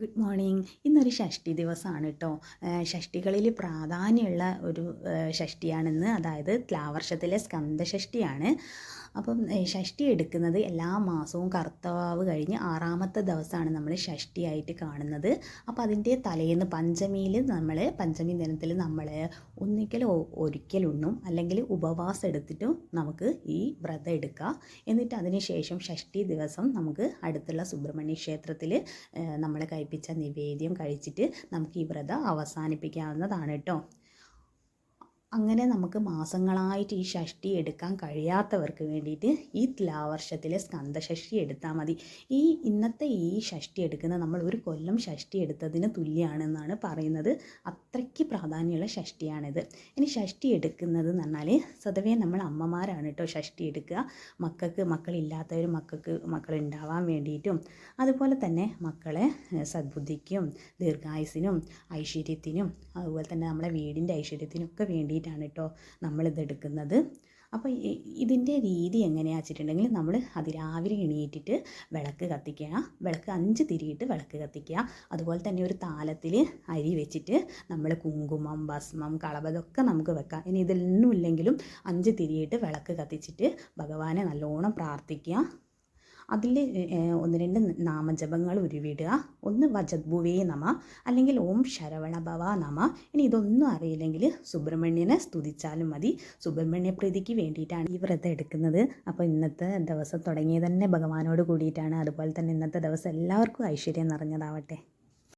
Good morning. ഇന്നൊരു ഷഷ്ടി ദിവസമാണ് കേട്ടോ. ഷഷ്ടികളിൽ പ്രാധാന്യമുള്ള ഒരു ഷഷ്ടിയാണിന്ന്. അതായത് തുലാവർഷത്തിലെ സ്കന്ദഷഷ്ടിയാണ്. അപ്പം ഷഷ്ടി എടുക്കുന്നത് എല്ലാ മാസവും കർത്തവാവ് കഴിഞ്ഞ് 6-ാമത്തെ ദിവസമാണ് നമ്മൾ ഷഷ്ടിയായിട്ട് കാണുന്നത്. അപ്പോൾ അതിൻ്റെ തലേന്ന് പഞ്ചമി ദിനത്തിൽ നമ്മൾ ഒരിക്കൽ ഉണ്ണും, അല്ലെങ്കിൽ ഉപവാസം എടുത്തിട്ടും നമുക്ക് ഈ വ്രതം എടുക്കാം. എന്നിട്ട് അതിന് ശേഷം ഷഷ്ടി ദിവസം നമുക്ക് അടുത്തുള്ള സുബ്രഹ്മണ്യ ക്ഷേത്രത്തിൽ നമ്മൾ കഴിപ്പിച്ച നിവേദ്യം കഴിച്ചിട്ട് നമുക്ക് ഈ വ്രതം അവസാനിപ്പിക്കാവുന്നതാണ് കേട്ടോ. അങ്ങനെ നമുക്ക് മാസങ്ങളായിട്ട് ഈ ഷഷ്ടി എടുക്കാൻ കഴിയാത്തവർക്ക് വേണ്ടിയിട്ട് ഈ തുലാവർഷത്തിലെ സ്കന്ദഷഷ്ടി എടുത്താൽ മതി. ഇന്നത്തെ ഈ ഷഷ്ടി എടുക്കുന്നത് നമ്മൾ ഒരു കൊല്ലം ഷഷ്ടി എടുത്തതിന് തുല്യമാണെന്നാണ് പറയുന്നത്. അത്രയ്ക്ക് പ്രാധാന്യമുള്ള ഷഷ്ടിയാണിത്. ഇനി ഷഷ്ടി എടുക്കുന്നത് എന്ന് പറഞ്ഞാൽ സ്വതവേ നമ്മൾ അമ്മമാരാണ് കേട്ടോ ഷഷ്ടി എടുക്കുക. മക്കളില്ലാത്തവർ മക്കളുണ്ടാവാൻ വേണ്ടിയിട്ടും, അതുപോലെ തന്നെ മക്കളെ സദ്ബുദ്ധിക്കും ദീർഘായുസിനും ഐശ്വര്യത്തിനും, അതുപോലെ തന്നെ നമ്മളെ വീടിൻ്റെ ഐശ്വര്യത്തിനും ഒക്കെ വേണ്ടിയിട്ടാണ് കേട്ടോ നമ്മളിതെടുക്കുന്നത്. അപ്പോൾ ഇതിൻ്റെ രീതി എങ്ങനെയാണെന്ന് വെച്ചിട്ടുണ്ടെങ്കിൽ നമ്മൾ അതിരാവിലെ എണീറ്റിട്ട് വിളക്ക് കത്തിക്കുക. വിളക്ക് 5 തിരിയിട്ട് വിളക്ക് കത്തിക്കുക. അതുപോലെ തന്നെ ഒരു താലത്തിൽ അരി വെച്ചിട്ട് നമ്മൾ കുങ്കുമം, ഭസ്മം, കളഭതൊക്കെ നമുക്ക് വെക്കാം. ഇനി ഇതൊന്നും ഇല്ലെങ്കിലും 5 തിരിയിട്ട് വിളക്ക് കത്തിച്ചിട്ട് ഭഗവാനെ നല്ലോണം പ്രാർത്ഥിക്കുക. അതിൽ 1-2 നാമജപങ്ങൾ ഉരുവിടുക. ഒന്ന് വജദ്ഭുവേ നമ, അല്ലെങ്കിൽ ഓം ശരവണഭവ നമ. ഇനി ഇതൊന്നും അറിയില്ലെങ്കിൽ സുബ്രഹ്മണ്യനെ സ്തുതിച്ചാലും മതി. സുബ്രഹ്മണ്യ പ്രീതിക്ക് വേണ്ടിയിട്ടാണ് ഈ വ്രതം എടുക്കുന്നത്. അപ്പോൾ ഇന്നത്തെ ദിവസം തുടങ്ങിയത് തന്നെ ഭഗവാനോട് കൂടിയിട്ടാണ്. അതുപോലെ തന്നെ ഇന്നത്തെ ദിവസം എല്ലാവർക്കും ഐശ്വര്യം നിറഞ്ഞതാവട്ടെ.